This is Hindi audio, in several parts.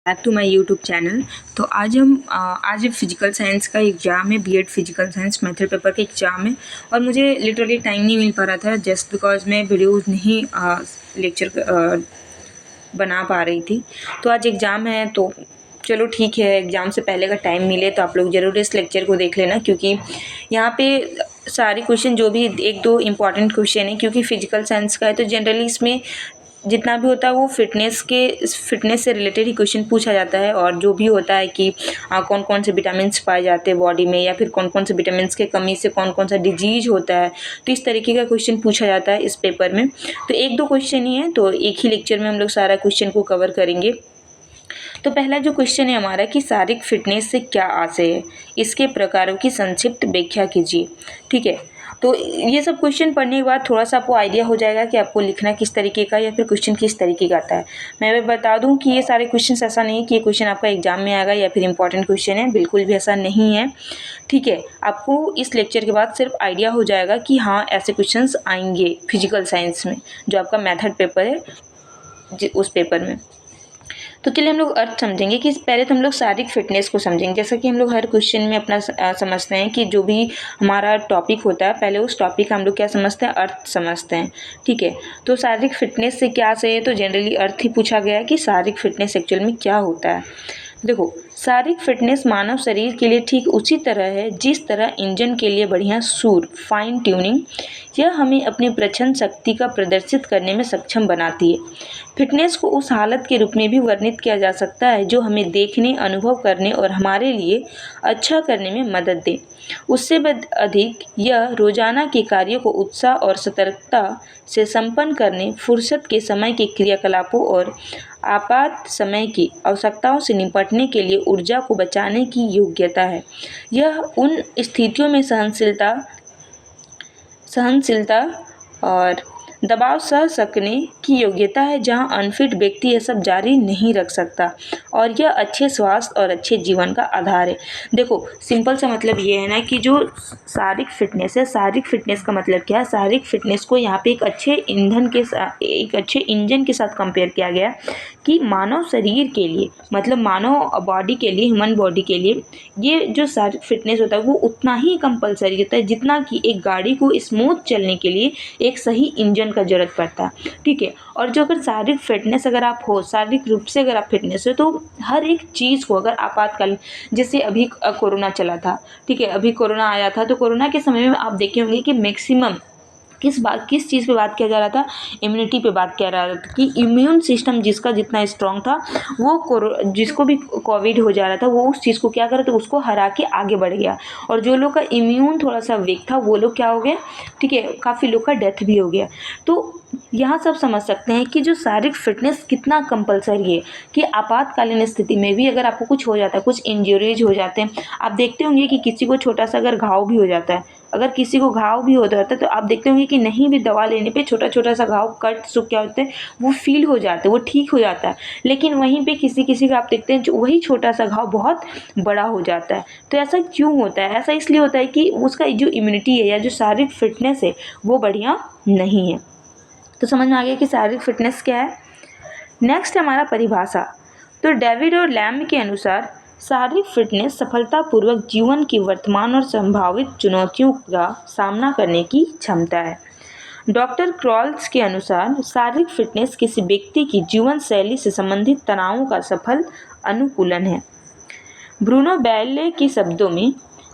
Back to my YouTube channel. तो आज फिजिकल साइंस का एग्ज़ाम है, BEd physical science method paper का एग्ज़ाम है और मुझे लिटरली टाइम नहीं मिल पा रहा था जस्ट बिकॉज मैं वीडियोज़ नहीं लेक्चर बना पा रही थी। तो आज एग्ज़ाम है तो चलो ठीक है, एग्ज़ाम से पहले का टाइम मिले तो आप लोग ज़रूर इस लेक्चर को देख लेना, क्योंकि यहाँ पे सारे क्वेश्चन जो भी एक दो इम्पॉर्टेंट क्वेश्चन है, क्योंकि फिजिकल साइंस का है तो जनरली इसमें जितना भी होता है वो फिटनेस से रिलेटेड ही क्वेश्चन पूछा जाता है। और जो भी होता है कि कौन कौन से विटामिन्स पाए जाते हैं बॉडी में, या फिर कौन कौन से विटामिन्स के कमी से कौन कौन सा डिजीज होता है, तो इस तरीके का क्वेश्चन पूछा जाता है इस पेपर में। तो एक दो क्वेश्चन ही है, तो एक ही लेक्चर में हम लोग सारा क्वेश्चन को कवर करेंगे। तो पहला जो क्वेश्चन है हमारा कि शारीरिक फिटनेस से क्या आशय है, इसके प्रकारों की संक्षिप्त व्याख्या कीजिए। ठीक है, तो ये सब क्वेश्चन पढ़ने के बाद थोड़ा सा आपको आइडिया हो जाएगा कि आपको लिखना किस तरीके का या फिर क्वेश्चन किस तरीके का आता है। मैं बता दूं कि ये सारे क्वेश्चन ऐसा नहीं है कि ये क्वेश्चन आपका एग्जाम में आएगा या फिर इंपॉर्टेंट क्वेश्चन है, बिल्कुल भी ऐसा नहीं है। ठीक है, आपको इस लेक्चर के बाद सिर्फ आइडिया हो जाएगा कि हाँ ऐसे क्वेश्चन आएंगे फिजिकल साइंस में, जो आपका मैथड पेपर है उस पेपर में। तो चलिए हम लोग अर्थ समझेंगे कि पहले तो हम लोग शारीरिक फिटनेस को समझेंगे। जैसा कि हम लोग हर क्वेश्चन में अपना समझते हैं कि जो भी हमारा टॉपिक होता है पहले उस टॉपिक का हम लोग क्या समझते हैं, अर्थ समझते हैं। ठीक है, तो शारीरिक फिटनेस से क्या से, तो जनरली अर्थ ही पूछा गया है कि शारीरिक फिटनेस एक्चुअल में क्या होता है। देखो, शारीरिक फिटनेस मानव शरीर के लिए ठीक उसी तरह है जिस तरह इंजन के लिए बढ़िया सूर फाइन ट्यूनिंग, यह हमें अपनी प्रचंड शक्ति का प्रदर्शित करने में सक्षम बनाती है। फिटनेस को उस हालत के रूप में भी वर्णित किया जा सकता है जो हमें देखने, अनुभव करने और हमारे लिए अच्छा करने में मदद दे। उससे अधिक यह रोजाना के कार्यों को उत्साह और सतर्कता से संपन्न करने, फुर्सत के समय के क्रियाकलापों और आपात समय की आवश्यकताओं से निपटने के लिए ऊर्जा को बचाने की योग्यता है। यह उन स्थितियों में सहनशीलता और दबाव सह सकने की योग्यता है जहां अनफिट व्यक्ति यह सब जारी नहीं रख सकता, और यह अच्छे स्वास्थ्य और अच्छे जीवन का आधार है। देखो, सिंपल सा मतलब ये है ना कि जो शारीरिक फिटनेस है, शारीरिक फिटनेस का मतलब क्या है, शारीरिक फिटनेस को यहाँ पे एक अच्छे इंजन के साथ कंपेयर किया गया कि मानव शरीर के लिए, मतलब मानव बॉडी के लिए, ह्यूमन बॉडी के लिए ये जो शारीरिक फिटनेस होता है वो उतना ही कंपलसरी होता है जितना कि एक गाड़ी को स्मूथ चलने के लिए एक सही इंजन का जरूरत पड़ता है। ठीक है, और जो अगर शारीरिक फिटनेस अगर आप हो, शारीरिक रूप से अगर आप फिटनेस हो, तो हर एक चीज़ को अगर आपातकालीन, जैसे अभी कोरोना चला था, ठीक है, अभी कोरोना आया था, तो कोरोना के समय में आप देखे होंगे कि मैक्सिमम किस चीज़ पे बात किया जा रहा था, इम्यूनिटी पे बात किया जा रहा था कि इम्यून सिस्टम जिसका जितना स्ट्रांग था वो जिसको भी कोविड हो जा रहा था वो उस चीज़ को क्या कर रहा था, उसको हरा के आगे बढ़ गया। और जो लोग का इम्यून थोड़ा सा वीक था वो लोग क्या हो गए, ठीक है, काफ़ी लोग का डेथ भी हो गया। तो यहाँ सब समझ सकते हैं कि जो शारीरिक फिटनेस कितना कंपलसरी है कि आपातकालीन स्थिति में भी अगर आपको कुछ हो जाता है, कुछ इंजरीज हो जाते हैं, आप देखते होंगे कि किसी को छोटा सा अगर घाव भी हो जाता है, अगर किसी को घाव भी हो जाता है तो आप देखते होंगे कि नहीं भी दवा लेने पे छोटा छोटा सा घाव कट सुख क्या होते हैं, वो फील हो जाते हैं, वो ठीक हो जाता है। लेकिन वहीं पे किसी का आप देखते हैं जो वही छोटा सा घाव बहुत बड़ा हो जाता है। तो ऐसा क्यों होता है? ऐसा इसलिए होता है कि उसका जो इम्यूनिटी है या जो शारीरिक फिटनेस है वो बढ़िया नहीं है। तो समझ में आ गया कि शारीरिक फिटनेस क्या है। नेक्स्ट है हमारा परिभाषा। तो डेविड और लैम के अनुसार शारीरिक फिटनेस सफलतापूर्वक जीवन की वर्तमान और संभावित चुनौतियों का सामना करने की क्षमता है। डॉक्टर क्रॉल्स के अनुसार शारीरिक फिटनेस किसी व्यक्ति की जीवन शैली से संबंधित तनावों का सफल अनुकूलन है। ब्रूनो बैले के शब्दों में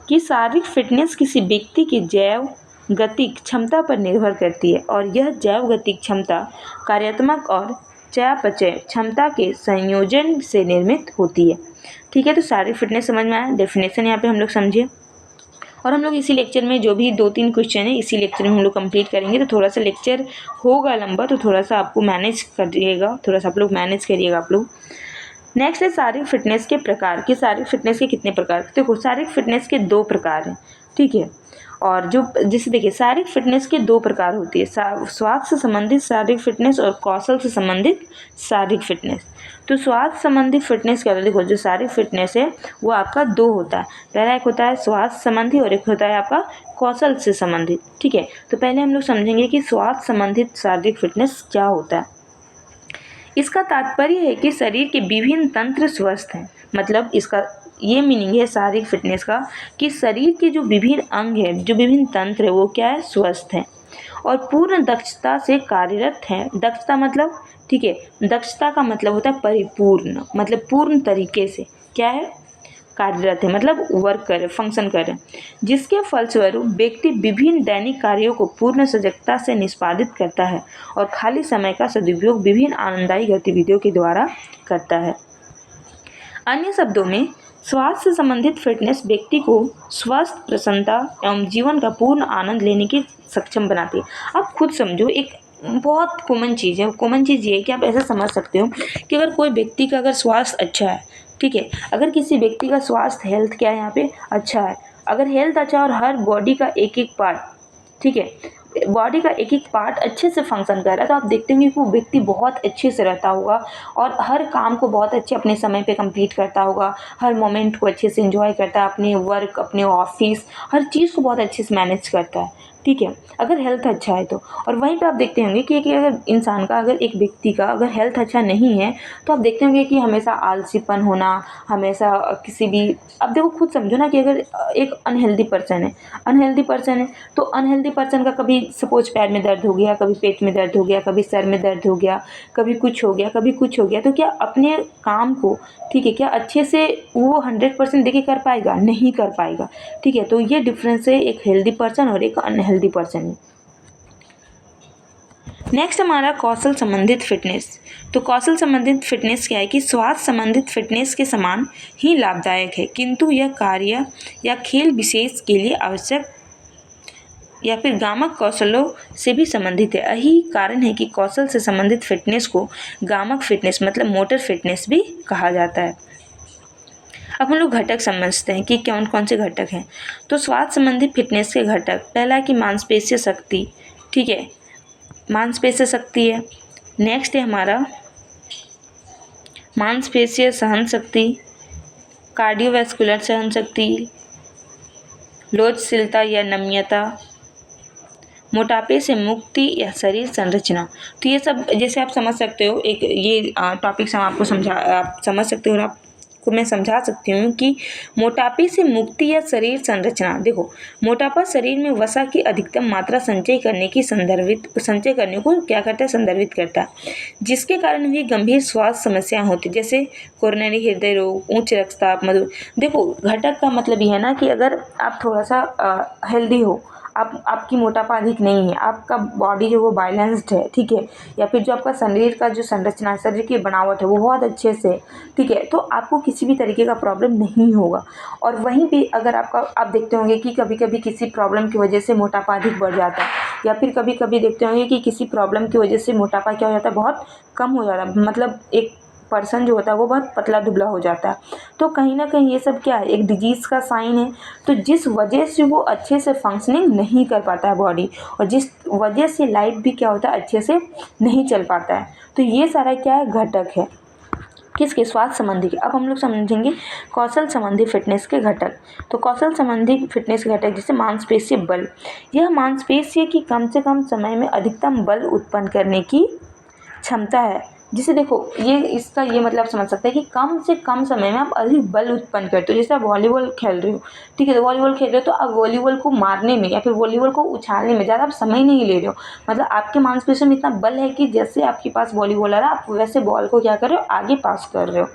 कि शारीरिक फिटनेस किसी व्यक्ति की जैव गतिक क्षमता पर निर्भर करती है, और यह जैव गतिक क्षमता कार्यात्मक और चयापचय क्षमता के संयोजन से निर्मित होती है। ठीक है, तो शारीरिक फिटनेस समझ में आया, डेफिनेशन यहाँ पे हम लोग समझे। और हम लोग इसी लेक्चर में जो भी 2-3 क्वेश्चन है इसी लेक्चर में हम लोग कंप्लीट करेंगे। तो थोड़ा सा लेक्चर होगा लंबा, तो थोड़ा सा आपको मैनेज करिएगा, थोड़ा सा आप लोग मैनेज करिएगा आप लोग। नेक्स्ट है शारीरिक फिटनेस के प्रकार कि शारीरिक फिटनेस के कितने प्रकार। देखो, शारीरिक फिटनेस के 2 प्रकार हैं। ठीक है, और जो जैसे देखिए शारीरिक फिटनेस के 2 प्रकार होती है, स्वास्थ्य से संबंधित शारीरिक फिटनेस और कौशल से संबंधित शारीरिक फिटनेस। तो स्वास्थ्य संबंधी फिटनेस क्या होता है? देखो, जो शारीरिक फिटनेस है वो आपका 2 होता है। पहला एक होता है स्वास्थ्य संबंधी और एक होता है आपका कौशल से संबंधित। ठीक है, तो पहले हम लोग समझेंगे कि स्वास्थ्य संबंधित शारीरिक फिटनेस क्या होता है। इसका तात्पर्य है कि शरीर के विभिन्न तंत्र स्वस्थ हैं। मतलब इसका ये मीनिंग है शारीरिक फिटनेस का कि शरीर के जो विभिन्न अंग है, जो विभिन्न तंत्र है, वो क्या है, स्वस्थ हैं और पूर्ण दक्षता से कार्यरत हैं। दक्षता मतलब, ठीक है, दक्षता का मतलब होता है परिपूर्ण, मतलब पूर्ण तरीके से क्या है, कार्यरत है, मतलब वर्क कर रहे, फंक्शन कर रहे, जिसके फलस्वरूप व्यक्ति विभिन्न दैनिक कार्यों को पूर्ण सजगता से निष्पादित करता है और खाली समय का सदुपयोग विभिन्न आनंददायी गतिविधियों के द्वारा करता है। अन्य शब्दों में स्वास्थ्य से संबंधित फिटनेस व्यक्ति को स्वस्थ, प्रसन्नता एवं जीवन का पूर्ण आनंद लेने की सक्षम बनाती है। आप खुद समझो, एक बहुत कॉमन चीज़ है। कॉमन चीज़ ये है कि आप ऐसा समझ सकते हो कि अगर कोई व्यक्ति का अगर स्वास्थ्य अच्छा है, ठीक है, अगर किसी व्यक्ति का स्वास्थ्य, हेल्थ क्या है यहाँ पे, अच्छा है, अगर हेल्थ अच्छा और हर बॉडी का एक एक पार्ट, ठीक है, बॉडी का एक एक पार्ट अच्छे से फंक्शन कर रहा है, तो आप देखते होंगे कि वो व्यक्ति बहुत अच्छे से रहता होगा और हर काम को बहुत अच्छे अपने समय पे कंप्लीट करता होगा, हर मोमेंट को अच्छे से एंजॉय करता है, अपने वर्क, अपने ऑफिस, हर चीज़ को बहुत अच्छे से मैनेज करता है, ठीक है, अगर हेल्थ अच्छा है तो। और वहीं पे आप देखते होंगे कि अगर इंसान का, अगर एक व्यक्ति का अगर हेल्थ अच्छा नहीं है तो आप देखते होंगे कि हमेशा आलसीपन होना, हमेशा किसी भी, अब देखो खुद समझो ना कि अगर एक अनहेल्दी पर्सन है तो अनहेल्दी पर्सन का कभी सपोज पैर में दर्द हो गया, कभी पेट में दर्द हो गया, कभी सर में दर्द हो गया, कभी कुछ हो गया, कभी कुछ हो गया, तो क्या अपने काम को, ठीक है, क्या अच्छे से वो 100% देके कर पाएगा? नहीं कर पाएगा, ठीक है। तो ये डिफरेंस है एक हेल्दी पर्सन और एक अनहेल्दी पर्सन में। नेक्स्ट हमारा कौशल संबंधित फिटनेस। तो कौशल संबंधित फिटनेस क्या है कि स्वास्थ्य संबंधित फिटनेस के समान ही लाभदायक है, किंतु यह कार्य या खेल विशेष के लिए आवश्यक या फिर गामक कौशलों से भी संबंधित है। यही कारण है कि कौशल से संबंधित फिटनेस को गामक फिटनेस मतलब मोटर फिटनेस भी कहा जाता है। अब हम लोग घटक समझते हैं कि कौन कौन से घटक हैं। तो स्वास्थ्य संबंधी फिटनेस के घटक, पहला है कि मांसपेशीय शक्ति, ठीक है, मांसपेशीय शक्ति है। नेक्स्ट है हमारा मांसपेशीय सहन शक्ति, कार्डियोवैस्कुलर सहन शक्ति, लोचशीलता या नम्यता, मोटापे से मुक्ति या शरीर संरचना। तो ये सब जैसे आप समझ सकते हो, एक ये टॉपिक्स हम आपको आप समझ सकते हो और आपको मैं समझा सकती हूँ कि मोटापे से मुक्ति या शरीर संरचना। देखो, मोटापा शरीर में वसा की अधिकतम मात्रा संचय करने को क्या करता है, संदर्भित करता है, जिसके कारण भी गंभीर स्वास्थ्य समस्याएं होती है, जैसे कोरोनरी हृदय रोग, उच्च रक्तचाप, मधुमेह। देखो, घटक का मतलब यह है ना कि अगर आप थोड़ा सा हेल्दी हो, आपकी मोटापा अधिक नहीं है, आपका बॉडी जो वो बैलेंस्ड है, ठीक है, या फिर जो आपका शरीर का जो संरचना, शरीर की बनावट है वो बहुत अच्छे से, ठीक है, तो आपको किसी भी तरीके का प्रॉब्लम नहीं होगा। और वहीं पे अगर आप देखते होंगे कि कभी कभी किसी प्रॉब्लम की वजह से मोटापा अधिक बढ़ जाता है, या फिर कभी कभी देखते होंगे कि किसी प्रॉब्लम की वजह से मोटापा क्या हो जाता है, बहुत कम हो जाता है, मतलब एक पर्सन जो होता है वो बहुत पतला दुबला हो जाता है। तो कहीं ना कहीं ये सब क्या है, एक डिजीज़ का साइन है। तो जिस वजह से वो अच्छे से फंक्शनिंग नहीं कर पाता है बॉडी, और जिस वजह से लाइफ भी क्या होता है, अच्छे से नहीं चल पाता है। तो ये सारा क्या है, घटक है किसके, स्वास्थ्य संबंधी के। अब हम लोग समझेंगे कौशल संबंधी फिटनेस के घटक। तो कौशल संबंधी फिटनेस के घटक जैसे मांसपेशीय बल, यह मांसपेशी की कम से कम समय में अधिकतम बल उत्पन्न करने की क्षमता है। जिसे देखो, ये इसका ये मतलब समझ सकते हैं कि कम से कम समय में आप अधिक बल उत्पन्न करते हो। जैसे आप वॉलीबॉल खेल रहे हो, ठीक है, तो वॉलीबॉल खेल रहे हो तो आप वॉलीबॉल को मारने में या फिर वॉलीबॉल को उछालने में ज़्यादा आप समय नहीं ले रहे हो, मतलब आपके मांसपेशियों में इतना बल है कि जैसे आपके पास वॉलीबॉल आ रहा है, आप वैसे बॉल को क्या कर रहे हो, आगे पास कर रहे हो,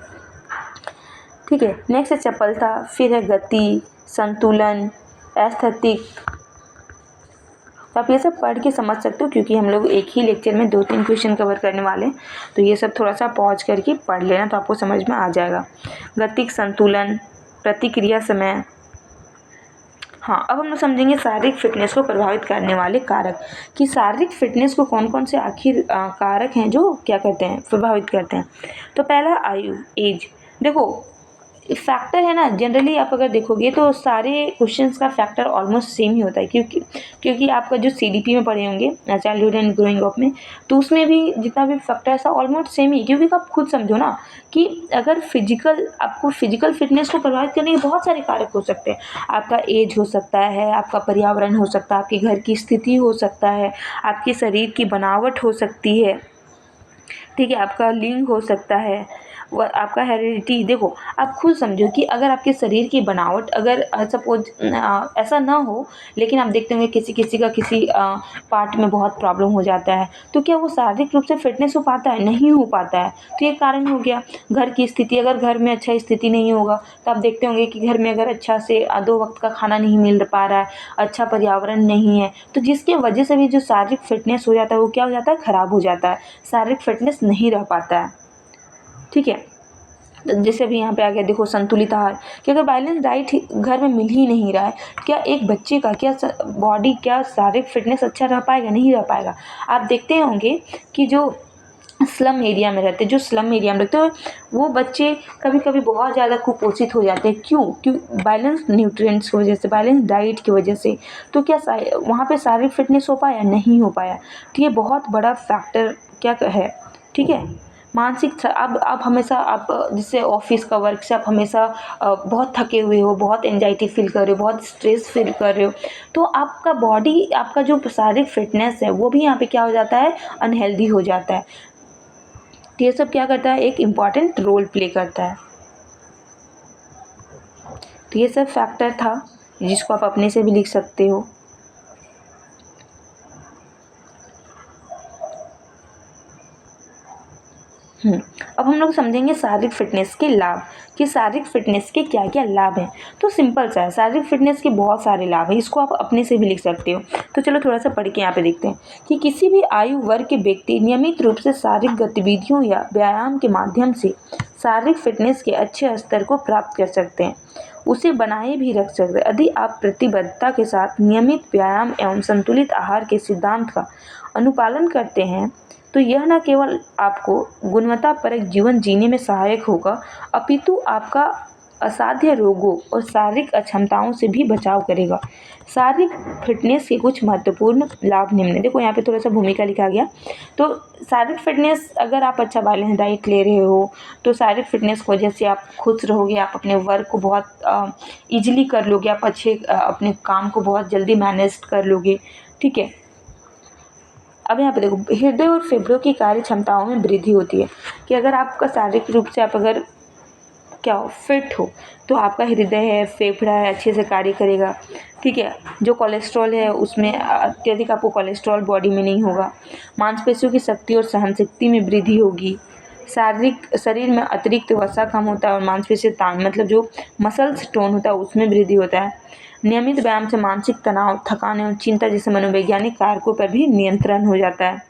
ठीक है। नेक्स्ट है चपलता, फिर है गति, संतुलन, एस्थेटिक। तो आप ये सब पढ़ के समझ सकते हो, क्योंकि हम लोग एक ही लेक्चर में 2-3 क्वेश्चन कवर करने वाले हैं, तो ये सब थोड़ा सा पॉज करके पढ़ लेना तो आपको समझ में आ जाएगा। गतिक संतुलन, प्रतिक्रिया समय। हाँ, अब हम लोग समझेंगे शारीरिक फिटनेस को प्रभावित करने वाले कारक, कि शारीरिक फिटनेस को कौन कौन से आखिर कारक हैं जो क्या करते हैं, प्रभावित करते हैं। तो पहला आयु, एज। देखो, फैक्टर है ना, जनरली आप अगर देखोगे तो सारे क्वेश्चंस का फैक्टर ऑलमोस्ट सेम ही होता है, क्योंकि आपका जो CDP में पढ़े होंगे, चाइल्डहुड एंड ग्रोइंग अप में, तो उसमें भी जितना भी फैक्टर है सब ऑलमोस्ट सेम ही। क्योंकि आप खुद समझो ना कि अगर आपको फिजिकल फिटनेस को प्रभावित करने के बहुत सारे कारक हो सकते हैं। आपका एज हो सकता है, आपका पर्यावरण हो सकता है, आपके घर की स्थिति हो सकता है, आपके शरीर की बनावट हो सकती है, ठीक है, आपका लिंग हो सकता है, वह आपका हेरिडिटी। देखो आप खुद समझो कि अगर आपके शरीर की बनावट अगर सपोज ऐसा ना हो, लेकिन आप देखते होंगे किसी किसी का किसी पार्ट में बहुत प्रॉब्लम हो जाता है, तो क्या वो शारीरिक रूप से फिटनेस हो पाता है? नहीं हो पाता है। तो ये कारण हो गया घर की स्थिति। अगर घर में अच्छा स्थिति नहीं होगा तो आप देखते होंगे कि घर में अगर अच्छा से 2 वक्त का खाना नहीं मिल पा रहा है, अच्छा पर्यावरण नहीं है, तो जिसके वजह से भी जो शारीरिक फिटनेस हो जाता है वो क्या हो जाता है? खराब हो जाता है, शारीरिक फिटनेस नहीं रह पाता है। ठीक है, तो जैसे अभी यहाँ पे आ गया देखो संतुलित आहार, कि अगर बैलेंस डाइट घर में मिल ही नहीं रहा है, क्या एक बच्चे का क्या बॉडी, क्या शारीरिक फिटनेस अच्छा रह पाएगा? नहीं रह पाएगा। आप देखते होंगे कि जो स्लम एरिया में रहते हैं, जो स्लम एरिया में रहते हैं, वो बच्चे कभी कभी बहुत ज़्यादा कुपोषित हो जाते हैं। क्यों? बैलेंस न्यूट्रिएंट्स की वजह से, बैलेंस डाइट की वजह से। तो क्या वहाँ पे शारीरिक फिटनेस हो पाया? नहीं हो पाया। तो ये बहुत बड़ा फैक्टर क्या है। ठीक है, मानसिक अब हमेशा आप जैसे ऑफिस का वर्क से आप हमेशा बहुत थके हुए हो, बहुत एंजाइटी फील कर रहे हो, बहुत स्ट्रेस फील कर रहे हो, तो आपका बॉडी, आपका जो शारीरिक फिटनेस है वो भी यहाँ पे क्या हो जाता है? अनहेल्दी हो जाता है। तो ये सब क्या करता है? एक इम्पॉर्टेंट रोल प्ले करता है। तो ये सब फैक्टर था जिसको आप अपने से भी लिख सकते हो। अब हम लोग समझेंगे शारीरिक फिटनेस के लाभ, कि शारीरिक फिटनेस के क्या क्या लाभ हैं। तो सिंपल सा है, शारीरिक फिटनेस के बहुत सारे लाभ हैं, इसको आप अपने से भी लिख सकते हो। तो चलो थोड़ा सा पढ़ के यहाँ पे देखते हैं कि किसी भी आयु वर्ग के व्यक्ति नियमित रूप से शारीरिक गतिविधियों या व्यायाम के माध्यम से शारीरिक फिटनेस के अच्छे स्तर को प्राप्त कर सकते हैं, उसे बनाए भी रख सकते हैं। यदि आप प्रतिबद्धता के साथ नियमित व्यायाम एवं संतुलित आहार के सिद्धांत का अनुपालन करते हैं, तो यह न केवल आपको गुणवत्तापरक जीवन जीने में सहायक होगा, अपितु आपका असाध्य रोगों और शारीरिक अक्षमताओं से भी बचाव करेगा। शारीरिक फिटनेस के कुछ महत्वपूर्ण लाभ निम्न हैं। देखो यहाँ पे थोड़ा सा भूमिका लिखा गया। तो शारीरिक फिटनेस, अगर आप अच्छा बैलेंस डाइट ले रहे हो तो शारीरिक फिटनेस की वजह से आप खुश रहोगे, आप अपने वर्क को बहुत ईजिली कर लोगे, आप अच्छे अपने काम को बहुत जल्दी मैनेज कर लोगे। ठीक है, अब यहाँ पे देखो हृदय और फेफड़ों की कार्य क्षमताओं में वृद्धि होती है, कि अगर आपका शारीरिक रूप से आप अगर क्या हो, फिट हो, तो आपका हृदय है, फेफड़ा है, अच्छे से कार्य करेगा। ठीक है, जो कोलेस्ट्रॉल है उसमें अत्यधिक आपको कोलेस्ट्रॉल बॉडी में नहीं होगा। मांसपेशियों की शक्ति और सहनशक्ति में वृद्धि होगी। शारीरिक शरीर में अतिरिक्त वसा कम होता है और मांसपेशी तान, मतलब जो मसल्स टोन होता है उसमें वृद्धि होता है। नियमित व्यायाम से मानसिक तनाव, थकान एवं चिंता जैसे मनोवैज्ञानिक कारकों पर भी नियंत्रण हो जाता है।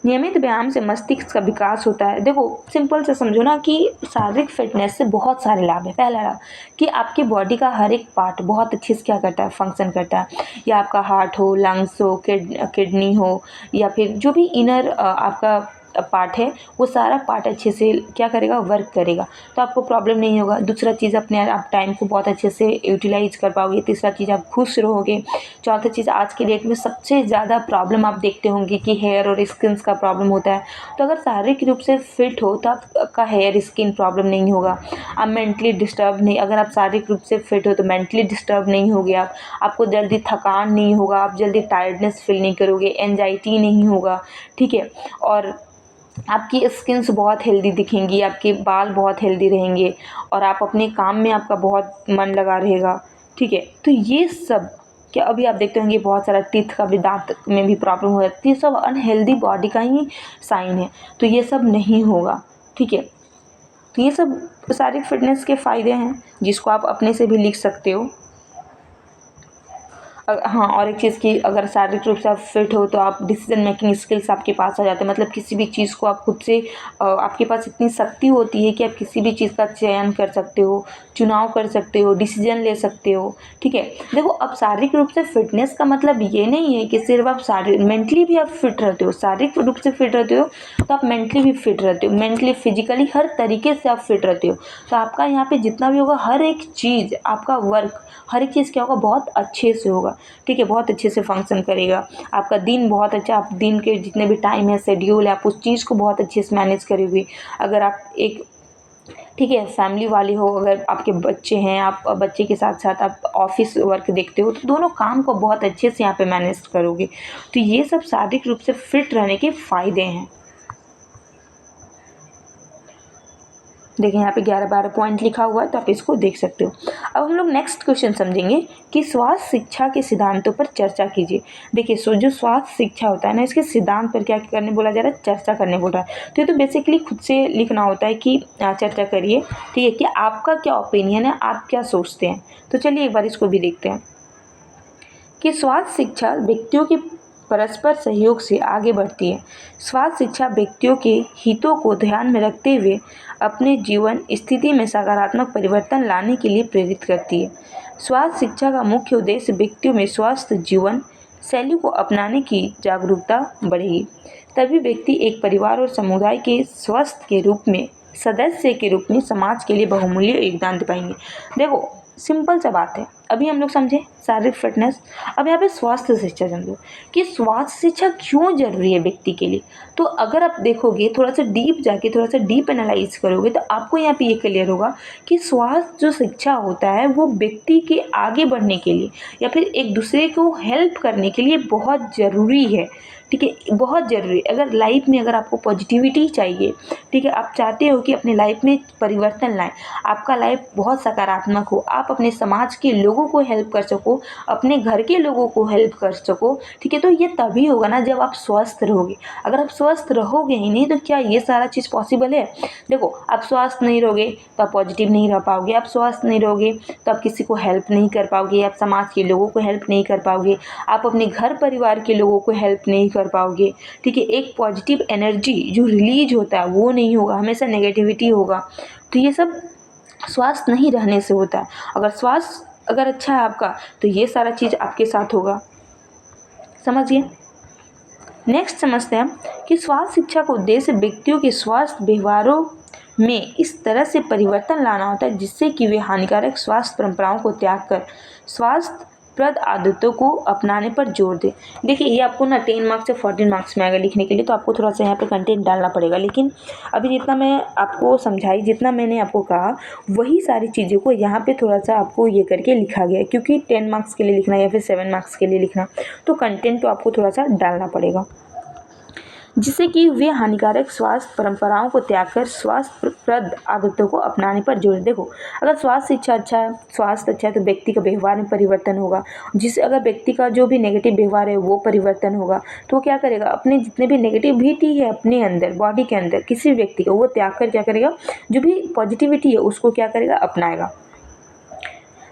नियमित व्यायाम से मस्तिष्क का विकास होता है। देखो सिंपल से समझो ना कि शारीरिक फिटनेस से बहुत सारे लाभ है। पहला लाभ कि आपकी बॉडी का हर एक पार्ट बहुत अच्छे से क्या करता है? फंक्शन करता है। या आपका हार्ट हो, लंग्स हो, किडनी हो, या फिर जो भी इनर आपका पार्ट है, वो सारा पार्ट अच्छे से क्या करेगा? वर्क करेगा, तो आपको प्रॉब्लम नहीं होगा। दूसरा चीज़, अपने आप टाइम को बहुत अच्छे से यूटिलाइज कर पाओगे। तीसरा चीज़, आप खुश रहोगे। चौथा चीज़, आज के डेट में सबसे ज़्यादा प्रॉब्लम आप देखते होंगे कि हेयर और स्किन का प्रॉब्लम होता है। तो अगर शारीरिक रूप से फिट हो तो आपका हेयर स्किन प्रॉब्लम नहीं होगा। आप मेंटली डिस्टर्ब नहीं, अगर आप शारीरिक रूप से फिट हो तो मेंटली डिस्टर्ब नहीं होगे आप, आपको जल्दी थकान नहीं होगा, आप जल्दी टायर्डनेस फील नहीं करोगे, एंजाइटी नहीं होगा। ठीक है, और आपकी स्किन्स बहुत हेल्दी दिखेंगी, आपके बाल बहुत हेल्दी रहेंगे, और आप अपने काम में आपका बहुत मन लगा रहेगा। ठीक है, तो ये सब क्या, अभी आप देखते होंगे बहुत सारा टीथ का भी, दांत में भी प्रॉब्लम हो जाती है, सब अनहेल्दी बॉडी का ही साइन है। तो ये सब नहीं होगा। ठीक है, तो ये सब शारीरिक फिटनेस के फ़ायदे हैं जिसको आप अपने से भी लिख सकते हो। हाँ, और एक चीज़ कि अगर शारीरिक रूप से आप फिट हो तो आप डिसीजन मेकिंग स्किल्स आपके पास आ जाते हैं। मतलब किसी भी चीज़ को आप खुद से आपके पास इतनी शक्ति होती है कि आप किसी भी चीज़ का चयन कर सकते हो, चुनाव कर सकते हो, डिसीजन ले सकते हो। ठीक है, देखो अब शारीरिक रूप से फिटनेस का मतलब ये नहीं है कि सिर्फ आप मेंटली भी आप फिट रहते हो। शारीरिक रूप से फिट रहते हो तो आप मेंटली भी फिट रहते हो, मेंटली फिजिकली हर तरीके से आप फिट रहते हो। तो आपका यहाँ पे जितना भी होगा, हर एक चीज़, आपका वर्क, हर एक चीज़ क्या होगा? बहुत अच्छे से होगा। ठीक है, बहुत अच्छे से फंक्शन करेगा। आपका दिन बहुत अच्छा, आप दिन के जितने भी टाइम है, शेड्यूल है, आप उस चीज़ को बहुत अच्छे से मैनेज करोगे। अगर आप एक, ठीक है, फैमिली वाले हो, अगर आपके बच्चे हैं, आप बच्चे के साथ साथ आप ऑफिस वर्क देखते हो, तो दोनों काम को बहुत अच्छे से यहाँ पे मैनेज करोगे। तो ये सब शारीरिक रूप से फिट रहने के फ़ायदे हैं। देखिए यहाँ पे 11-12 पॉइंट लिखा हुआ है, तो आप इसको देख सकते हो। अब हम लोग नेक्स्ट क्वेश्चन समझेंगे कि स्वास्थ्य शिक्षा के सिद्धांतों पर चर्चा कीजिए। देखिए जो स्वास्थ्य शिक्षा होता है ना, इसके सिद्धांत पर क्या करने बोला जा रहा है, चर्चा करने बोल रहा है। तो ये तो बेसिकली खुद से लिखना होता है कि चर्चा करिए, ठीक है, कि आपका क्या ओपिनियन है, आप क्या सोचते हैं। तो चलिए एक बार इसको भी देखते हैं कि स्वास्थ्य शिक्षा व्यक्तियों के परस्पर सहयोग से आगे बढ़ती है। स्वास्थ्य शिक्षा व्यक्तियों के हितों को ध्यान में रखते हुए अपने जीवन स्थिति में सकारात्मक परिवर्तन लाने के लिए प्रेरित करती है। स्वास्थ्य शिक्षा का मुख्य उद्देश्य व्यक्तियों में स्वस्थ जीवन शैली को अपनाने की जागरूकता बढ़ेगी। तभी व्यक्ति एक परिवार और समुदाय के स्वस्थ के रूप में सदस्य के रूप में समाज के लिए बहुमूल्य योगदान दे पाएंगे। देखो सिंपल सा बात है, अभी हम लोग समझे शारीरिक फिटनेस। अब यहाँ पे स्वास्थ्य शिक्षा समझो कि स्वास्थ्य शिक्षा क्यों जरूरी है व्यक्ति के लिए। तो अगर आप देखोगे थोड़ा सा डीप जाके, थोड़ा सा डीप एनालाइज करोगे, तो आपको यहाँ पे ये क्लियर होगा कि स्वास्थ्य जो शिक्षा होता है वो व्यक्ति के आगे बढ़ने के लिए या फिर एक दूसरे को हेल्प करने के लिए बहुत ज़रूरी है। ठीक है, बहुत ज़रूरी। अगर लाइफ में अगर आपको पॉजिटिविटी चाहिए, ठीक है, आप चाहते हो कि अपने लाइफ में परिवर्तन लाएं, आपका लाइफ बहुत सकारात्मक हो, आप अपने समाज के लोगों को हेल्प कर सको, अपने घर के लोगों को हेल्प कर सको, ठीक है, तो ये तभी होगा ना जब आप स्वस्थ रहोगे। अगर आप स्वस्थ रहोगे ही नहीं तो क्या ये सारा चीज़ पॉसिबल है। देखो आप स्वस्थ नहीं रहोगे तो आप पॉजिटिव नहीं रह पाओगे, आप स्वस्थ नहीं रहोगे तो आप किसी को हेल्प नहीं कर पाओगे, आप समाज के लोगों को हेल्प नहीं कर पाओगे, आप अपने घर परिवार के लोगों को हेल्प नहीं कर पाओगे। ठीक है, एक पॉजिटिव एनर्जी जो रिलीज होता है वो नहीं होगा, हमेशा नेगेटिविटी होगा। तो ये सब स्वास्थ्य नहीं रहने से होता है। अगर स्वास्थ्य अगर अच्छा है आपका तो ये सारा चीज़ आपके साथ होगा। समझिए। नेक्स्ट समझते हैं कि स्वास्थ्य शिक्षा का उद्देश्य व्यक्तियों के स्वास्थ्य व्यवहारों में इस तरह से परिवर्तन लाना होता है जिससे कि वे हानिकारक स्वास्थ्य परंपराओं को त्याग कर स्वास्थ्य प्रद आदतों को अपनाने पर जोर दें। देखिए ये आपको ना 10 मार्क्स से 14 मार्क्स में आएगा लिखने के लिए, तो आपको थोड़ा सा यहाँ पे कंटेंट डालना पड़ेगा। लेकिन अभी जितना मैं आपको समझाई, जितना मैंने आपको कहा, वही सारी चीज़ों को यहाँ पे थोड़ा सा आपको ये करके लिखा गया है। क्योंकि 10 मार्क्स के लिए लिखना या फिर 7 मार्क्स के लिए लिखना, तो कंटेंट तो आपको थोड़ा सा डालना पड़ेगा जिससे कि वे हानिकारक स्वास्थ्य परंपराओं को त्याग कर स्वास्थ्यप्रद आदतों को अपनाने पर जोर। देखो अगर स्वास्थ्य शिक्षा अच्छा है, स्वास्थ्य अच्छा है, तो व्यक्ति का व्यवहार में परिवर्तन होगा। जिससे अगर व्यक्ति का जो भी नेगेटिव व्यवहार है वो परिवर्तन होगा, तो वो क्या करेगा, अपने जितने भी नेगेटिविटी है अपने अंदर, बॉडी के अंदर किसी व्यक्ति का, वो त्याग कर क्या करेगा, जो भी पॉजिटिविटी है उसको क्या करेगा, अपनाएगा।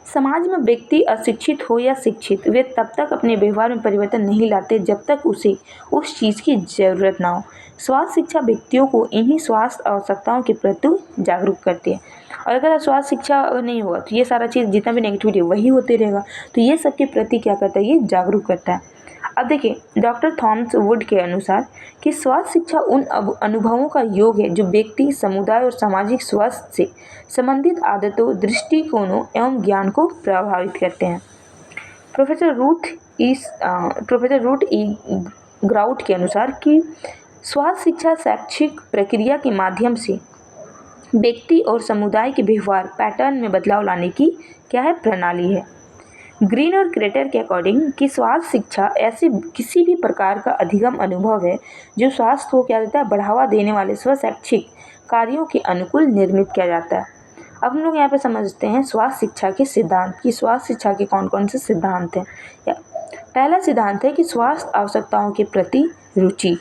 समाज में व्यक्ति अशिक्षित हो या शिक्षित, वे तब तक अपने व्यवहार में परिवर्तन नहीं लाते जब तक उसे उस चीज़ की ज़रूरत ना हो। स्वास्थ्य शिक्षा व्यक्तियों को इन्हीं स्वास्थ्य आवश्यकताओं के प्रति जागरूक करती है। और अगर स्वास्थ्य शिक्षा अगर नहीं होगा तो ये सारा चीज़ जितना भी नेगेटिविटी है वही होते रहेगा। तो ये सब के प्रति क्या करता है, ये जागरूक करता है। अब देखिए डॉक्टर थॉमस वुड के अनुसार कि स्वास्थ्य शिक्षा उन अनुभवों का योग है जो व्यक्ति, समुदाय और सामाजिक स्वास्थ्य से संबंधित आदतों, दृष्टिकोणों एवं ज्ञान को प्रभावित करते हैं। प्रोफेसर रूट ई ग्राउट के अनुसार कि स्वास्थ्य शिक्षा शैक्षिक प्रक्रिया के माध्यम से व्यक्ति और समुदाय के व्यवहार पैटर्न में बदलाव लाने की क्या है, प्रणाली है। ग्रीन और क्रेटर के अकॉर्डिंग कि स्वास्थ्य शिक्षा ऐसे किसी भी प्रकार का अधिगम अनुभव है जो स्वास्थ्य को क्या देता है, बढ़ावा देने वाले स्वशैक्षिक कार्यों के अनुकूल निर्मित किया जाता है। अब हम लोग यहाँ पे समझते हैं स्वास्थ्य शिक्षा के सिद्धांत कि स्वास्थ्य शिक्षा के कौन कौन से सिद्धांत हैं। पहला सिद्धांत है कि स्वास्थ्य आवश्यकताओं के प्रति रुचि।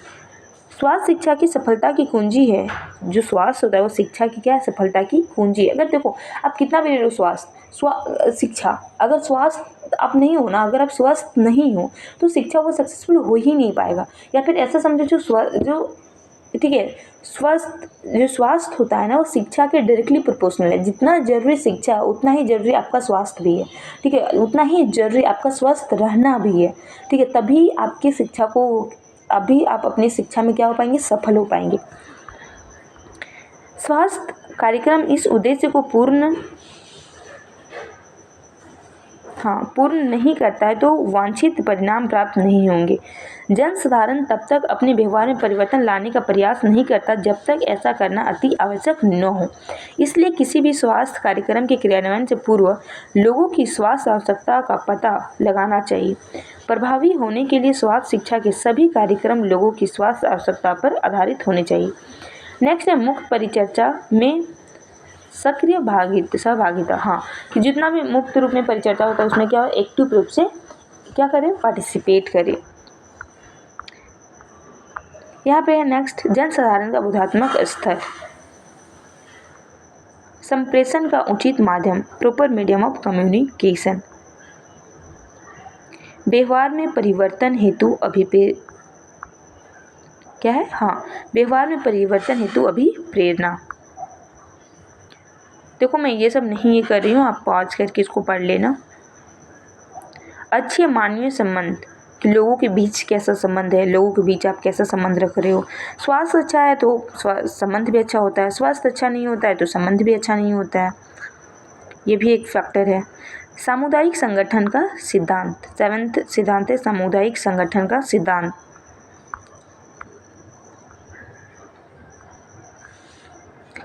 स्वास्थ्य शिक्षा की सफलता की कुंजी है। जो स्वास्थ्य होता है वो शिक्षा की क्या है, सफलता की कुंजी है। अगर देखो आप कितना भी ले लो स्वास्थ्य शिक्षा, अगर स्वास्थ्य आप नहीं हो ना, अगर आप स्वस्थ नहीं हो तो शिक्षा वो सक्सेसफुल हो ही नहीं पाएगा। या फिर ऐसा समझो जो ठीक है, जो स्वास्थ्य होता है ना वो शिक्षा के डायरेक्टली प्रोपोर्शनल है। जितना जरूरी शिक्षा है उतना ही जरूरी आपका स्वास्थ्य भी है। ठीक है, उतना ही जरूरी आपका स्वस्थ रहना भी है। ठीक है, तभी आपकी शिक्षा को, अभी आप अपनी शिक्षा में क्या हो पाएंगे, सफल हो पाएंगे। स्वास्थ्य कार्यक्रम इस उद्देश्य को पूर्ण नहीं करता है तो वांछित परिणाम प्राप्त नहीं होंगे। जन साधारण तब तक अपने व्यवहार में परिवर्तन लाने का प्रयास नहीं करता जब तक ऐसा करना अति आवश्यक न हो। इसलिए किसी भी स्वास्थ्य कार्यक्रम के क्रियान्वयन से पूर्व लोगों की स्वास्थ्य आवश्यकता का पता लगाना चाहिए। प्रभावी होने के लिए स्वास्थ्य शिक्षा के सभी कार्यक्रम लोगों की स्वास्थ्य आवश्यकता पर आधारित होने चाहिए। नेक्स्ट है मुख्य परिचर्चा में सक्रिय सहभागिता, हाँ, कि जितना भी मुक्त रूप में परिचर्चा होता है उसमें क्या हो, एक्टिव रूप से क्या करें, पार्टिसिपेट करें। यहाँ पे है नेक्स्ट, जनसाधारण का बोधात्मक स्तर, संप्रेषण का उचित माध्यम, प्रॉपर मीडियम ऑफ कम्युनिकेशन, व्यवहार में परिवर्तन हेतु क्या है, हाँ, व्यवहार में परिवर्तन हेतु अभिप्रेरणा। देखो मैं ये सब नहीं ये कर रही हूँ, आप पॉज करके इसको पढ़ लेना। अच्छे मानवीय संबंध, कि लोगों के बीच कैसा संबंध है, लोगों के बीच आप कैसा संबंध रख रहे हो। स्वास्थ्य अच्छा है तो संबंध भी अच्छा होता है, स्वास्थ्य अच्छा नहीं होता है तो संबंध भी अच्छा नहीं होता है, ये भी एक फैक्टर है। सामुदायिक संगठन का सिद्धांत, 7th सिद्धांत है सामुदायिक संगठन का सिद्धांत।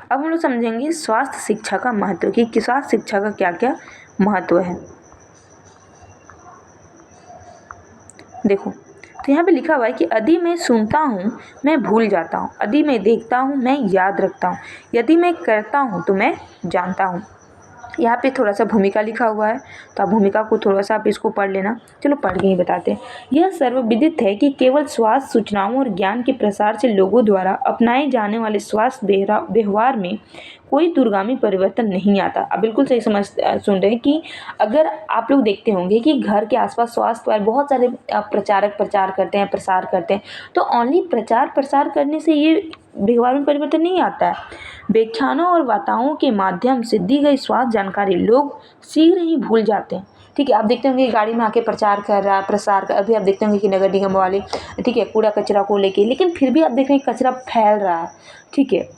अब हम लोग समझेंगे स्वास्थ्य शिक्षा का महत्व, कि स्वास्थ्य शिक्षा का क्या क्या महत्व है। देखो तो यहाँ पे लिखा हुआ है कि यदि मैं सुनता हूँ मैं भूल जाता हूँ, यदि मैं देखता हूँ मैं याद रखता हूँ, यदि मैं करता हूँ तो मैं जानता हूँ। यहाँ पे थोड़ा सा भूमिका लिखा हुआ है, तो आप भूमिका को थोड़ा सा आप इसको पढ़ लेना। चलो पढ़ के ही बताते हैं। यह सर्वविदित है कि केवल स्वास्थ्य सूचनाओं और ज्ञान के प्रसार से लोगों द्वारा अपनाए जाने वाले स्वास्थ्य व्यवहार में कोई दूरगामी परिवर्तन नहीं आता। अब बिल्कुल सही सुन रहे हैं कि अगर आप लोग देखते होंगे कि घर के आसपास स्वास्थ्य पर बहुत सारे प्रचारक प्रचार करते हैं, प्रसार करते हैं, तो ओनली प्रचार प्रसार करने से ये व्यवहार में परिवर्तन नहीं आता है। व्याख्यानों और वार्ताओं के माध्यम से दी गई स्वास्थ्य जानकारी लोग शीघ्र ही भूल जाते हैं। ठीक है, आप देखते होंगे गाड़ी में आके प्रचार कर रहा है, प्रसार कर, अभी आप देखते होंगे कि नगर निगम वाले, ठीक है, कूड़ा कचरा को लेके, लेकिन फिर भी आप देख रहे हैं कचरा फैल रहा है। ठीक है,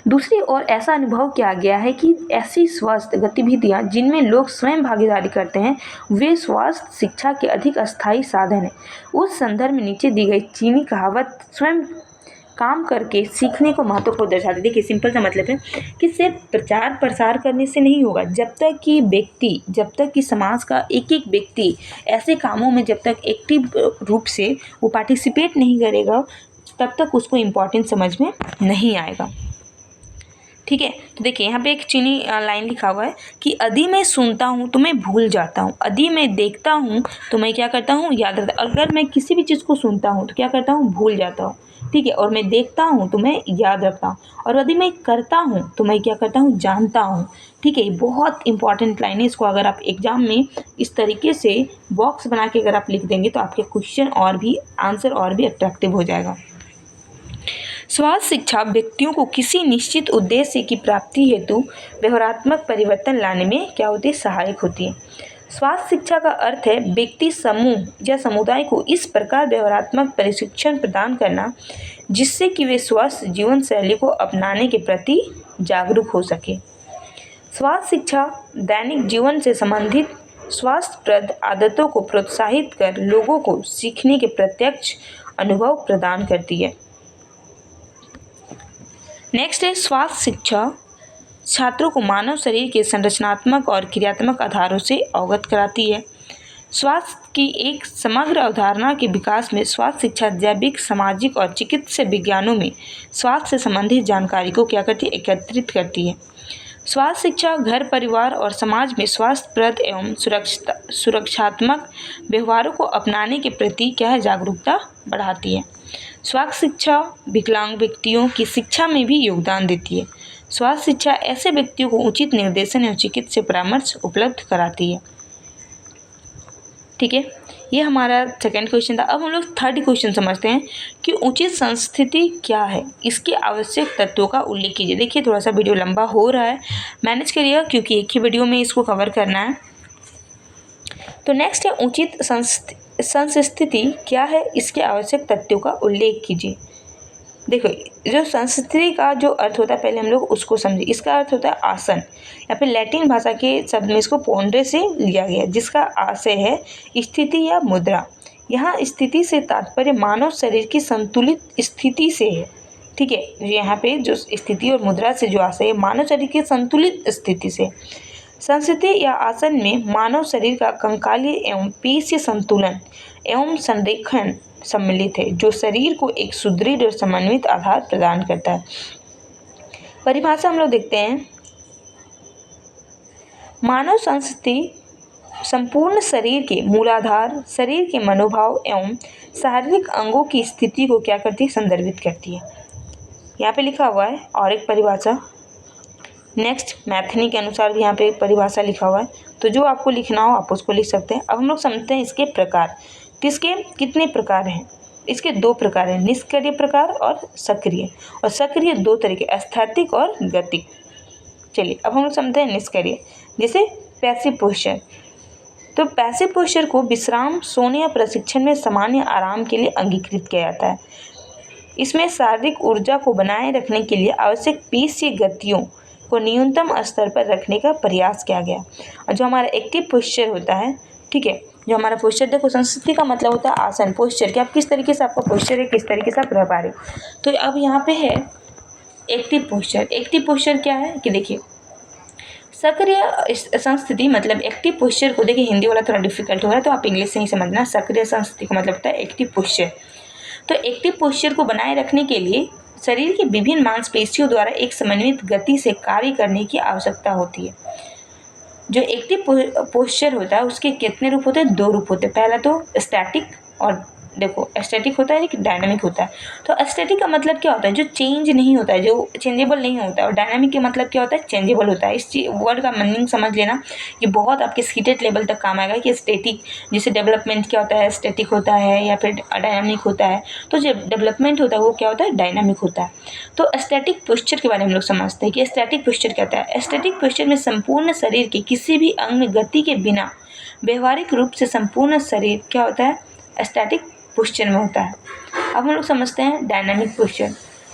दूसरी ओर ऐसा अनुभव किया गया है कि ऐसी स्वास्थ्य गतिविधियां जिनमें लोग स्वयं भागीदारी करते हैं वे स्वास्थ्य शिक्षा के अधिक अस्थायी साधन हैं। उस संदर्भ में नीचे दी गई चीनी कहावत स्वयं काम करके सीखने को महत्व को दर्शाती है। देखिए सिंपल सा मतलब है कि सिर्फ प्रचार प्रसार करने से नहीं होगा, जब तक कि समाज का एक एक व्यक्ति ऐसे कामों में जब तक एक्टिव रूप से वो पार्टिसिपेट नहीं करेगा तब तक उसको इम्पोर्टेंस समझ में नहीं आएगा। ठीक है, तो देखिए यहाँ पे एक चीनी लाइन लिखा हुआ है कि यदि मैं सुनता हूँ तो मैं भूल जाता हूँ, यदि मैं देखता हूँ तो मैं क्या करता हूँ, याद रखता। अगर मैं किसी भी चीज़ को सुनता हूँ तो क्या करता हूँ, भूल जाता हूँ। ठीक है, और मैं देखता हूँ तो मैं याद रखता हूँ, और यदि मैं करता हूँ तो मैं क्या करता हूँ, जानता हूँ। ठीक है, बहुत इंपॉर्टेंट लाइन है। इसको अगर आप एग्जाम में इस तरीके से बॉक्स बना के अगर आप लिख देंगे तो आपके क्वेश्चन और भी आंसर और भी अट्रैक्टिव हो जाएगा। स्वास्थ्य शिक्षा व्यक्तियों को किसी निश्चित उद्देश्य की प्राप्ति हेतु व्यवहारात्मक परिवर्तन लाने में क्या होती है, सहायक होती है। स्वास्थ्य शिक्षा का अर्थ है व्यक्ति समूह या समुदाय को इस प्रकार व्यवहारात्मक प्रशिक्षण प्रदान करना जिससे कि वे स्वस्थ जीवन शैली को अपनाने के प्रति जागरूक हो सके। स्वास्थ्य शिक्षा दैनिक जीवन से संबंधित स्वास्थ्यप्रद आदतों को प्रोत्साहित कर लोगों को सीखने के प्रत्यक्ष अनुभव प्रदान करती है। नेक्स्ट है स्वास्थ्य शिक्षा छात्रों को मानव शरीर के संरचनात्मक और क्रियात्मक आधारों से अवगत कराती है। स्वास्थ्य की एक समग्र अवधारणा के विकास में स्वास्थ्य शिक्षा जैविक, सामाजिक और चिकित्सीय विज्ञानों में स्वास्थ्य से संबंधित जानकारी को क्या करती है, एकत्रित करती है। स्वास्थ्य शिक्षा घर, परिवार और समाज में स्वास्थ्यप्रद एवं सुरक्षात्मक व्यवहारों को अपनाने के प्रति क्या है, जागरूकता बढ़ाती है। स्वास्थ्य शिक्षा विकलांग व्यक्तियों की शिक्षा में भी योगदान देती है। स्वास्थ्य शिक्षा ऐसे व्यक्तियों को उचित निर्देशन एवं चिकित्सीय परामर्श उपलब्ध कराती है। ठीक है, ये हमारा सेकंड क्वेश्चन था। अब हम लोग थर्ड क्वेश्चन समझते हैं कि उचित संस्थिति क्या है, इसके आवश्यक तत्वों का उल्लेख कीजिए। देखिए थोड़ा सा वीडियो लंबा हो रहा है, मैनेज करिएगा क्योंकि एक ही वीडियो में इसको कवर करना है। तो नेक्स्ट है उचित संस्थिति क्या है, इसके आवश्यक तथ्यों का उल्लेख कीजिए। देखो जो संस्थिति का जो अर्थ होता है पहले हम लोग उसको समझे। इसका अर्थ होता है आसन, या फिर लैटिन भाषा के शब्द में इसको पोंड्रे से लिया गया, जिसका आशय है स्थिति या मुद्रा। यहाँ स्थिति से तात्पर्य मानव शरीर की संतुलित स्थिति से है। ठीक है, यहाँ पे जो स्थिति और मुद्रा से जो आशय है मानव शरीर की संतुलित स्थिति से। संस्थिति या आसन में मानव शरीर का कंकालीय एवं पेशीय संतुलन एवं संरेखण सम्मिलित है, जो शरीर को एक सुदृढ़ और समन्वित आधार प्रदान करता है। परिभाषा हम लोग देखते हैं मानव संस्कृति संपूर्ण शरीर के मूलाधार, शरीर के मनोभाव एवं शारीरिक अंगों की स्थिति को क्या करती है, संदर्भित करती है। यहाँ पे लिखा हुआ है और एक परिभाषा, नेक्स्ट मैथनी के अनुसार भी यहाँ पे परिभाषा लिखा हुआ है, तो जो आपको लिखना हो आप उसको लिख सकते हैं। अब हम लोग समझते हैं इसके प्रकार। तो इसके कितने प्रकार हैं? इसके 2 प्रकार हैं, निष्क्रिय प्रकार और सक्रिय। और सक्रिय 2 तरीके, स्थैतिक और गतिक। चलिए अब हम लोग समझते हैं निष्क्रिय। जैसे पैसिव पोस्चर, तो पैसिव पोस्चर को विश्राम, सोने या प्रशिक्षण में सामान्य आराम के लिए अंगीकृत किया जाता है। इसमें शारीरिक ऊर्जा को बनाए रखने के लिए आवश्यक पेशीय गतियों को न्यूनतम स्तर पर रखने का प्रयास किया गया। और जो हमारा एक्टिव पोस्चर होता है, ठीक है, जो हमारा पोस्चर, देखो संस्कृति का मतलब होता है आसन, पोस्चर, कि आप किस तरीके से आपका पोस्चर है, किस तरीके से आप रह पा रहे हो। तो अब यहाँ पे है एक्टिव पोस्चर। एक्टिव पोस्चर क्या है कि देखिए, सक्रिय संस्कृति मतलब एक्टिव पोस्चर को, देखिए हिंदी वाला थोड़ा डिफिकल्ट हो रहा है तो आप इंग्लिश से ही समझना। सक्रिय संस्कृति का मतलब होता है एक्टिव पोस्चर। तो एक्टिव पोस्चर को बनाए रखने के लिए शरीर की विभिन्न मांसपेशियों द्वारा एक समन्वित गति से कार्य करने की आवश्यकता होती है। जो एक्टिव पोस्चर होता है उसके कितने रूप होते हैं? 2 रूप होते हैं। पहला तो स्टैटिक, और देखो स्टैटिक होता है कि डायनामिक होता है। तो स्टैटिक का मतलब क्या होता है? जो चेंज नहीं होता है, जो चेंजेबल नहीं होता है। और डायनामिक के मतलब क्या होता है? चेंजेबल होता है। इस वर्ड का मीनिंग समझ लेना, ये बहुत आपके स्किटेड लेवल तक काम आएगा कि स्टैटिक, जैसे डेवलपमेंट क्या होता है, स्टैटिक होता है या फिर डायनामिक होता है। तो जो डेवलपमेंट होता है वो क्या होता है? डायनामिक होता है। तो स्टैटिक पोस्चर के बारे में हम लोग समझते हैं कि स्टैटिक पोस्चर क्या होता है। स्टैटिक पोस्चर में संपूर्ण शरीर के किसी भी अंग में गति के बिना व्यवहारिक रूप से संपूर्ण शरीर क्या होता है? स्टैटिक पोस्चर में होता है। अब हम लोग समझते हैं डायनामिक पोस्चर।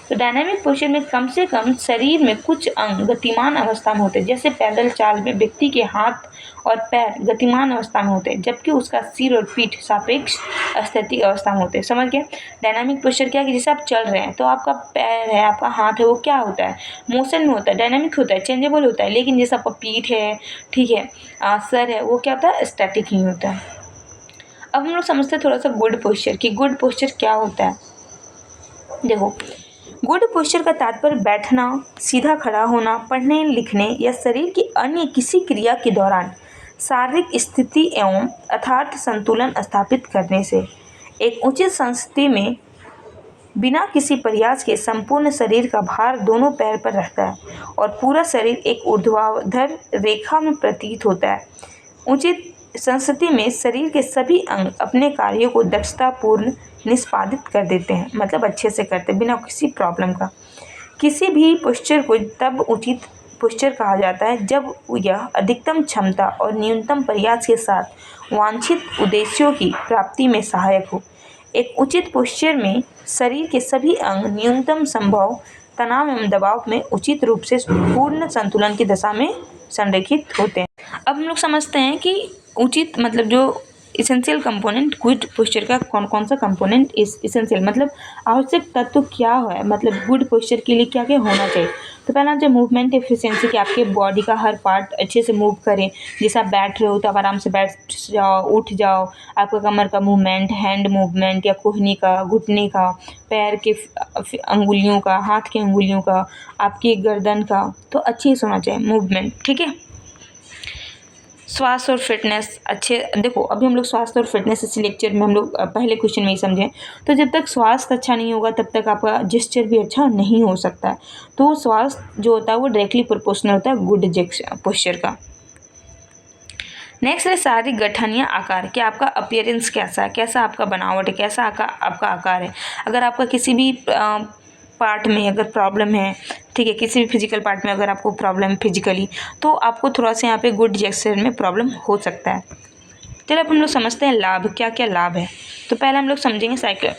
तो डायनामिक पोस्चर में कम से कम शरीर में कुछ अंग गतिमान अवस्था में होते हैं। जैसे पैदल चाल में व्यक्ति के हाथ और पैर गतिमान अवस्था में होते हैं, जबकि उसका सिर और पीठ सापेक्ष स्थितिक अवस्था में होते हैं। समझ गए? डायनामिक पोस्चर क्या है कि जैसे आप चल रहे हैं तो आपका पैर है, आपका हाथ है, वो क्या होता है? मोशन में होता है, डायनामिक होता है, चेंजेबल होता है। लेकिन जैसे आपका पीठ है, ठीक है, सर है, वो क्या होता है? स्टैटिक ही होता है। अब हम लोग समझते हैं थोड़ा सा गुड पोस्चर कि गुड पोस्चर क्या होता है। देखो, गुड पोस्चर का तात्पर्य बैठना, सीधा खड़ा होना, पढ़ने लिखने या शरीर की अन्य किसी क्रिया के दौरान शारीरिक स्थिति एवं यथार्थ संतुलन स्थापित करने से एक उचित संस्थिति में बिना किसी प्रयास के संपूर्ण शरीर का भार दोनों पैर पर रहता है और पूरा शरीर एक ऊर्ध्वाधर रेखा में प्रतीत होता है। उचित संस्कृति में शरीर के सभी अंग अपने कार्यों को दक्षतापूर्ण निष्पादित कर देते हैं, मतलब अच्छे से करते बिना किसी प्रॉब्लम का। किसी भी पोस्चर को तब उचित पोस्चर कहा जाता है जब यह अधिकतम क्षमता और न्यूनतम प्रयास के साथ वांछित उद्देश्यों की प्राप्ति में सहायक हो। एक उचित पोस्चर में शरीर के सभी अंग न्यूनतम संभव तनाव एवं दबाव में उचित रूप से पूर्ण संतुलन की दशा में संरेखित होते हैं। अब हम लोग समझते हैं कि उचित मतलब जो इसेंशियल कंपोनेंट गुड पोस्चर का कौन कौन सा कंपोनेंट इसेंशियल मतलब आवश्यक तत्व क्या है, मतलब गुड पोस्चर के लिए क्या क्या होना चाहिए। तो पहला जो मूवमेंट एफिशिएंसी, कि आपके बॉडी का हर पार्ट अच्छे से मूव करें। जैसे आप बैठ रहे हो तो आप आराम से बैठ जाओ, उठ जाओ। आपका कमर का मूवमेंट, हैंड मूवमेंट या कोहनी का, घुटने का, पैर के अंगुलियों का, हाथ के अंगुलियों का, आपकी गर्दन का, तो अच्छे से होना चाहिए मूवमेंट, ठीक है। स्वास्थ्य और फिटनेस अच्छे, देखो अभी हम लोग स्वास्थ्य और फिटनेस इसी लेक्चर में हम लोग पहले क्वेश्चन में ही समझें। तो जब तक स्वास्थ्य अच्छा नहीं होगा तब तक आपका जेस्चर भी अच्छा नहीं हो सकता है। तो स्वास्थ्य जो होता है वो डायरेक्टली प्रोपोर्शनल होता है गुड पोस्चर का। नेक्स्ट है शारीरिक गठन या आकार, कि आपका अपीयरेंस कैसा है, कैसा आपका बनावट है, कैसा आपका आकार है। अगर आपका किसी भी पार्ट में अगर प्रॉब्लम है, ठीक है, किसी भी फिजिकल पार्ट में अगर आपको प्रॉब्लम फिजिकली, तो आपको थोड़ा सा यहाँ पे गुड जेस्चर में प्रॉब्लम हो सकता है। चलो अब हम लोग समझते हैं लाभ, क्या क्या लाभ है। तो पहले हम लोग समझेंगे साइकिल,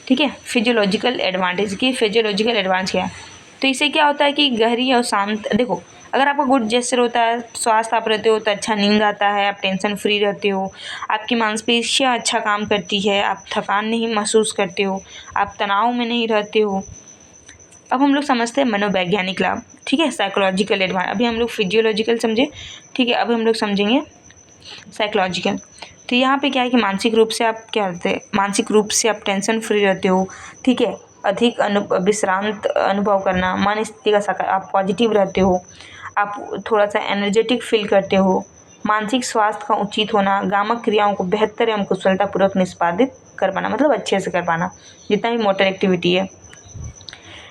ठीक है, फिजियोलॉजिकल एडवांटेज की फिजियोलॉजिकल एडवांस क्या है। तो इससे क्या होता है कि गहरी और शांत, देखो अगर आपका गुड जेस्चर होता है, स्वास्थ्य आप रहते हो तो अच्छा नींद आता है, आप टेंशन फ्री रहते हो, आपकी मांसपेशियाँ अच्छा काम करती है, आप थकान नहीं महसूस करते हो, आप तनाव में नहीं रहते हो। अब हम लोग समझते हैं मनोवैज्ञानिक लाभ, ठीक है, साइकोलॉजिकल एडवांस। अभी हम लोग फिजियोलॉजिकल समझे, ठीक है, अब हम लोग समझेंगे साइकोलॉजिकल। तो यहाँ पे क्या है कि मानसिक रूप से आप क्या करते हैं, मानसिक रूप से आप टेंशन फ्री रहते हो, ठीक है, अधिक विश्रांत अनुभव करना, मन स्थिति का आप पॉजिटिव रहते हो, आप थोड़ा सा एनर्जेटिक फील करते हो, मानसिक स्वास्थ्य का उचित होना, गामक क्रियाओं को बेहतर एवं कुशलतापूर्वक निष्पादित कर पाना, मतलब अच्छे से कर पाना जितना भी मोटर एक्टिविटी है।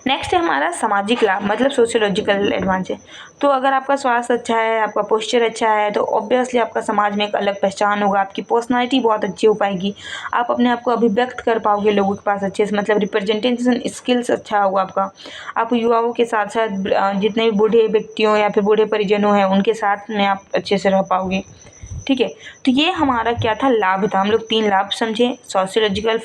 नेक्स्ट है हमारा सामाजिक लाभ, मतलब सोशियोलॉजिकल एडवांटेज। तो अगर आपका स्वास्थ्य अच्छा है, आपका पोस्चर अच्छा है, तो ऑब्वियसली आपका समाज में एक अलग पहचान होगा, आपकी पर्सनालिटी बहुत अच्छी हो पाएगी, आप अपने आप को अभिव्यक्त कर पाओगे लोगों के पास अच्छे से, मतलब रिप्रेजेंटेशन स्किल्स अच्छा होगा आपका। आप युवाओं के साथ साथ जितने भी बूढ़े व्यक्तियों या फिर बूढ़े परिजनों हैं उनके साथ में आप अच्छे से रह पाओगे। ठीक है, तो ये हमारा क्या था, लाभ था। हम लोग 3 लाभ समझे, सोशियोलॉजिकल,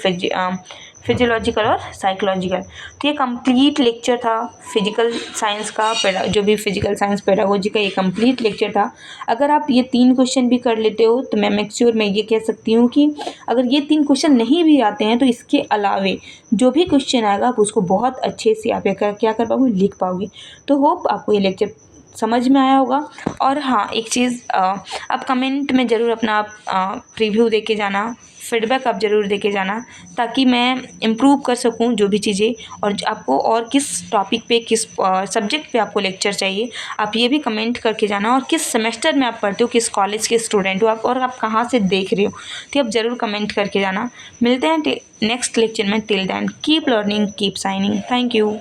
फिजियोलॉजिकल और साइकोलॉजिकल। तो ये कंप्लीट लेक्चर था फिजिकल साइंस का, जो भी फिजिकल साइंस पेडागोजी का ये कंप्लीट लेक्चर था। अगर आप ये 3 क्वेश्चन भी कर लेते हो तो मैं मेक श्योर मैं ये कह सकती हूँ कि अगर ये 3 क्वेश्चन नहीं भी आते हैं तो इसके अलावे जो भी क्वेश्चन आएगा आप उसको बहुत अच्छे से आप क्या कर पाओगे, लिख पाओगे। तो होप आपको ये लेक्चर समझ में आया होगा। और हाँ, एक चीज़ आप कमेंट में ज़रूर अपना प्रीव्यू दे के जाना, फीडबैक आप ज़रूर दे के जाना, ताकि मैं इम्प्रूव कर सकूं जो भी चीज़ें, और आपको और किस टॉपिक पे, किस सब्जेक्ट पे आपको लेक्चर चाहिए आप ये भी कमेंट करके जाना। और किस सेमेस्टर में आप पढ़ते हो, किस कॉलेज के स्टूडेंट हो आप, और आप कहाँ से देख रहे हो, तो आप ज़रूर कमेंट करके जाना। मिलते हैं नेक्स्ट लेक्चर में। Till then keep learning, keep shining. Thank you.